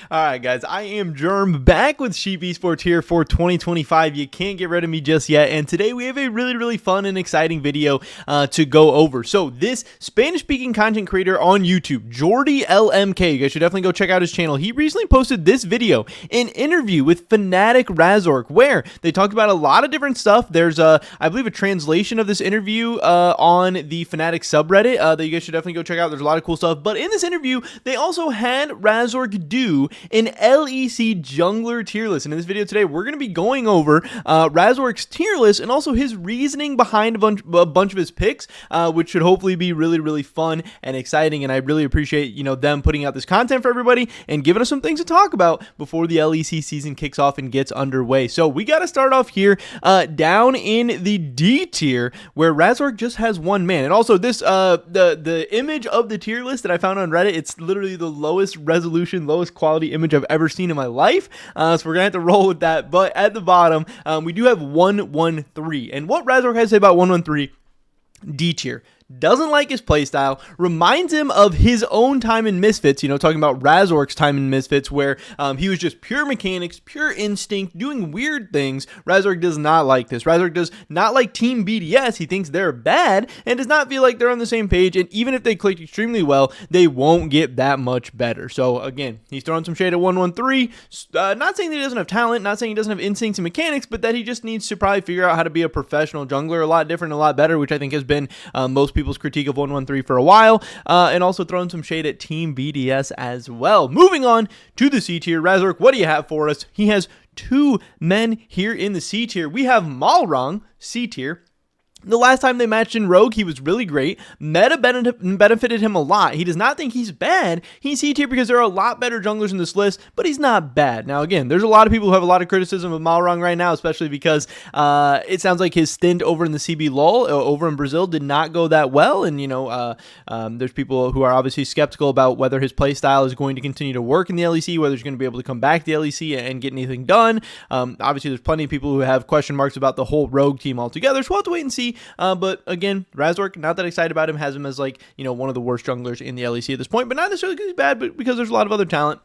Alright guys, I am Germ back with Sheep Esports here for 2025. You can't get rid of me just yet, and today we have a really fun and exciting video to go over. So this Spanish-speaking content creator on YouTube, Jordi LMK, you guys should definitely go check out his channel. He recently posted this video, an interview with Fanatic RAZORK, where they talked about a lot of different stuff. There's I believe a translation of this interview on the Fanatic subreddit that you guys should definitely go check out. There's a lot of cool stuff, but in this interview, they also had RAZORK do an LEC jungler tier list. And in this video today, we're going to be going over RAZORK's tier list and also his reasoning behind a bunch of his picks, which should hopefully be really fun and exciting. And I really appreciate, them putting out this content for everybody and giving us some things to talk about before the LEC season kicks off and gets underway. So we got to start off here down in the D tier, where RAZORK just has one man. And also this the image of the tier list that I found on Reddit, it's literally the lowest resolution, lowest quality image I've ever seen in my life, so we're gonna have to roll with that. But at the bottom, we do have 113, and what RAZORK has to say about 113, D tier. Doesn't like his playstyle, reminds him of his own time in Misfits, talking about RAZORK's time in Misfits, where he was just pure mechanics, pure instinct, doing weird things. RAZORK does not like this. RAZORK does not like Team BDS. He thinks they're bad and does not feel like they're on the same page, and even if they clicked extremely well, they won't get that much better. So again, he's throwing some shade at 113, not saying that he doesn't have talent, not saying he doesn't have instincts and mechanics, but that he just needs to probably figure out how to be a professional jungler a lot different, a lot better, which I think has been most people's critique of 113 for a while, and also throwing some shade at Team BDS as well. Moving on to the C tier, RAZORK, what do you have for us? He has two men here in the C tier. We have Malrong, C tier. The last time they matched in Rogue, he was really great. Meta benefited him a lot. He does not think he's bad. He's C tier because there are a lot better junglers in this list, but he's not bad. Now, again, there's a lot of people who have a lot of criticism of Malrong right now, especially because it sounds like his stint over in the CB LOL, over in Brazil, did not go that well. And, there's people who are obviously skeptical about whether his playstyle is going to continue to work in the LEC, whether he's going to be able to come back to the LEC and get anything done. Obviously, there's plenty of people who have question marks about the whole Rogue team altogether, so we'll have to wait and see. But again, RAZORK, not that excited about him, has him as one of the worst junglers in the LEC at this point, but not necessarily because he's bad, but because there's a lot of other talent.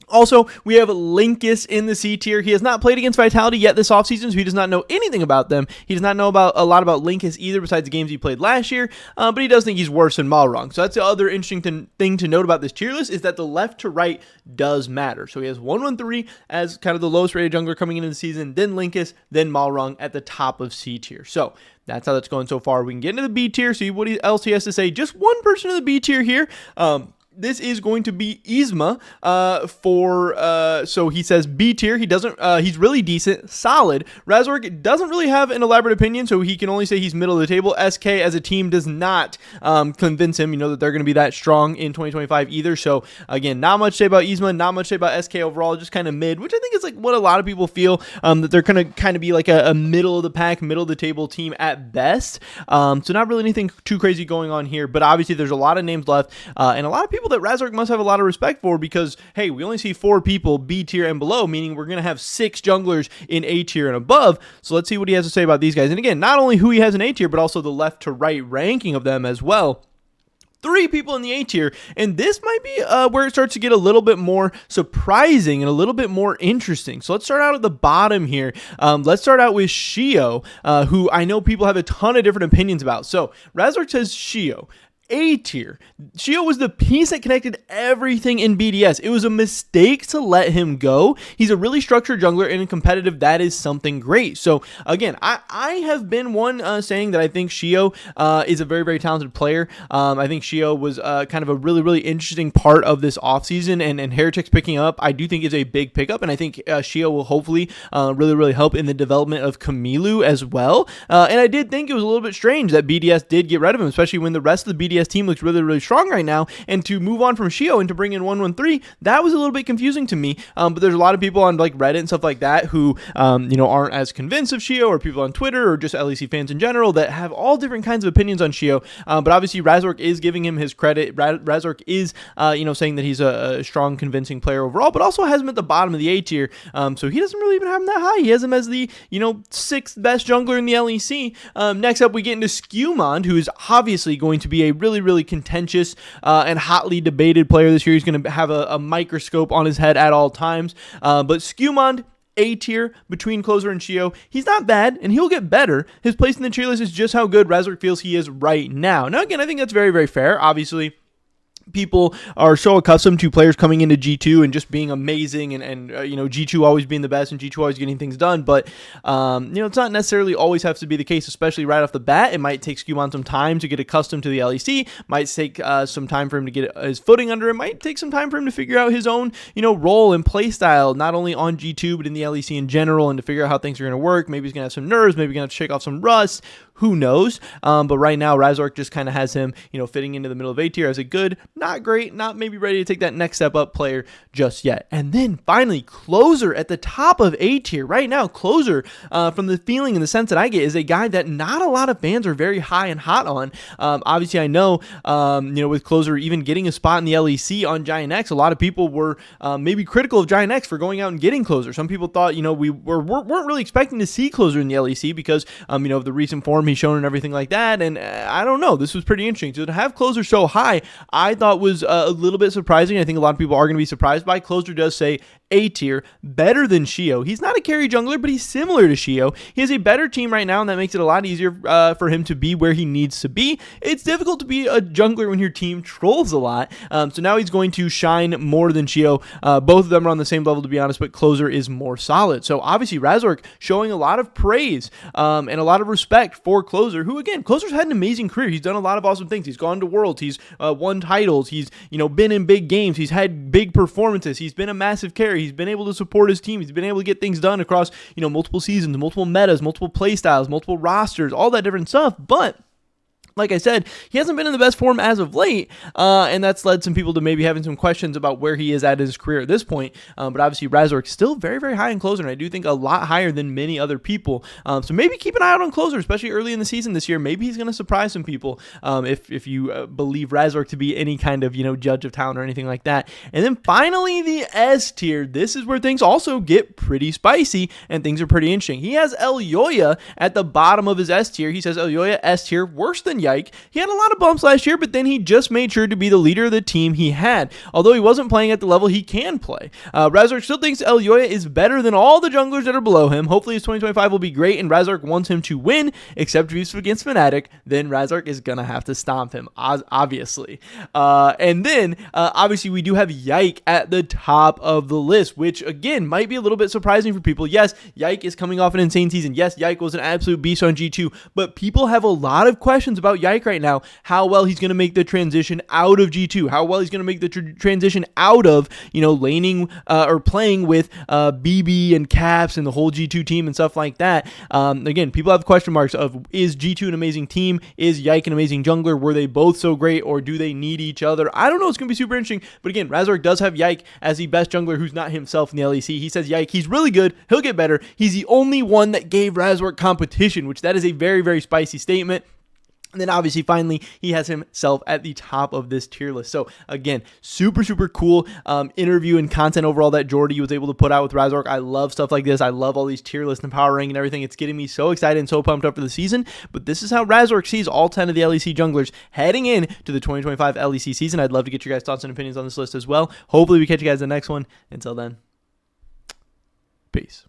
Also, we have Linkus in the C tier. He has not played against Vitality yet this offseason, so he does not know anything about them. He does not know a lot about Linkus either, besides the games he played last year, but he does think he's worse than Malrong. So that's the other interesting thing to note about this tier list, is that the left to right does matter. So he has 113 as kind of the lowest rated jungler coming into the season, then Linkus, then Malrong at the top of C tier. So that's how that's going so far. We can get into the B tier, see what else he has to say. Just one person in the B tier here. This is going to be Yzma so he says B tier. He doesn't, he's really decent, solid. RAZORK doesn't really have an elaborate opinion, so he can only say he's middle of the table. SK as a team does not convince him, that they're going to be that strong in 2025 either. So again, not much to say about Yzma, not much to say about SK overall, just kind of mid, which I think is like what a lot of people feel, that they're going to kind of be like a middle of the pack, middle of the table team at best. So not really anything too crazy going on here, but obviously there's a lot of names left, and a lot of people that RAZORK must have a lot of respect for, because hey, we only see 4 people B tier and below, meaning we're gonna have 6 junglers in A tier and above. So let's see what he has to say about these guys. And again, not only who he has in A tier, but also the left to right ranking of them as well. 3 people in the A tier, and this might be where it starts to get a little bit more surprising and a little bit more interesting. So let's start out at the bottom here. Let's start out with Shio, who I know people have a ton of different opinions about. So RAZORK says Shio, A tier. Shio was the piece that connected everything in BDS. It was a mistake to let him go. He's a really structured jungler, and in competitive, that is something great. So again, I have been one saying that I think Shio is a very talented player. I think Shio was kind of a really interesting part of this offseason, and Heretics picking up, I do think is a big pickup, and I think Shio will hopefully really help in the development of Camilo as well. And I did think it was a little bit strange that BDS did get rid of him, especially when the rest of the BDS team looks really strong right now, and to move on from Shio and to bring in 113, that was a little bit confusing to me. But there's a lot of people on like Reddit and stuff like that who aren't as convinced of Shio, or people on Twitter, or just LEC fans in general that have all different kinds of opinions on Shio. But obviously RAZORK is giving him his credit. RAZORK is saying that he's a strong, convincing player overall, but also has him at the bottom of the A tier. So he doesn't really even have him that high. He has him as the 6th best jungler in the LEC. Next up, we get into Skewmond, who is obviously going to be a really really contentious and hotly debated player this year. He's going to have a microscope on his head at all times. But Skewmond, A tier between Closer and Shio. He's not bad, and he'll get better. His place in the tier list is just how good RAZORK feels he is right now. Now, again, I think that's very fair. Obviously, people are so accustomed to players coming into G2 and just being amazing and G2 always being the best and G2 always getting things done, but it's not necessarily always have to be the case, especially right off the bat. It might take Skewmond some time to get accustomed to the LEC, might take some time for him to get his footing under it, might take some time for him to figure out his own role and play style, not only on G2 but in the LEC in general, and to figure out how things are going to work. Maybe he's going to have some nerves, maybe going to have to shake off some rust. Who knows? But right now, RAZORK just kind of has him, fitting into the middle of A tier as a good, not great, not maybe ready to take that next step up player just yet. And then finally, Closer at the top of A tier. Right now, Closer, from the feeling and the sense that I get, is a guy that not a lot of fans are very high and hot on. Obviously, I know, with Closer even getting a spot in the LEC on Giant X, a lot of people were maybe critical of Giant X for going out and getting Closer. Some people thought, we weren't really expecting to see Closer in the LEC because, of the recent form he's shown and everything like that. And I don't know, this was pretty interesting. So to have Closer so high, I thought was a little bit surprising. I think a lot of people are going to be surprised by. Closer does say A tier, better than Shio. He's not a carry jungler, but he's similar to Shio. He has a better team right now, and that makes it a lot easier for him to be where he needs to be. It's difficult to be a jungler when your team trolls a lot. So now he's going to shine more than Shio. Both of them are on the same level, to be honest, but Closer is more solid. So obviously RAZORK showing a lot of praise and a lot of respect for Closer, who, again, Closer's had an amazing career. He's done a lot of awesome things. He's gone to Worlds. He's won titles. He's been in big games. He's had big performances. He's been a massive carry. He's been able to support his team. He's been able to get things done across multiple seasons, multiple metas, multiple play styles, multiple rosters, all that different stuff. But like I said, he hasn't been in the best form as of late, and that's led some people to maybe having some questions about where he is at his career at this point. But obviously, RAZORK still very high in Closer, and I do think a lot higher than many other people. So maybe keep an eye out on Closer, especially early in the season this year. Maybe he's going to surprise some people if you believe RAZORK to be any kind of judge of talent or anything like that. And then finally, the S tier. This is where things also get pretty spicy and things are pretty interesting. He has Elyoya at the bottom of his S tier. He says Elyoya S tier, worse than Yike. He had a lot of bumps last year, but then he just made sure to be the leader of the team he had. Although he wasn't playing at the level he can play. RAZORK still thinks Elyoya is better than all the junglers that are below him. Hopefully his 2025 will be great, and RAZORK wants him to win, except if he's against Fnatic, then RAZORK is going to have to stomp him, obviously. And then, obviously, we do have Yike at the top of the list, which, again, might be a little bit surprising for people. Yes, Yike is coming off an insane season. Yes, Yike was an absolute beast on G2, but people have a lot of questions about Yike right now, how well he's going to make the transition out of G2, how well he's going to make the transition out of, laning or playing with BB and Caps and the whole G2 team and stuff like that. Again, people have question marks of, is G2 an amazing team? Is Yike an amazing jungler? Were they both so great, or do they need each other? I don't know. It's going to be super interesting. But again, RAZORK does have Yike as the best jungler who's not himself in the LEC. He says Yike, he's really good. He'll get better. He's the only one that gave RAZORK competition, which that is a very spicy statement. And then obviously, finally, he has himself at the top of this tier list. So again, super cool interview and content overall that Jordy was able to put out with RAZORK. I love stuff like this. I love all these tier lists and power ranking and everything. It's getting me so excited and so pumped up for the season. But this is how RAZORK sees all 10 of the LEC junglers heading in to the 2025 LEC season. I'd love to get your guys' thoughts and opinions on this list as well. Hopefully we catch you guys in the next one. Until then, peace.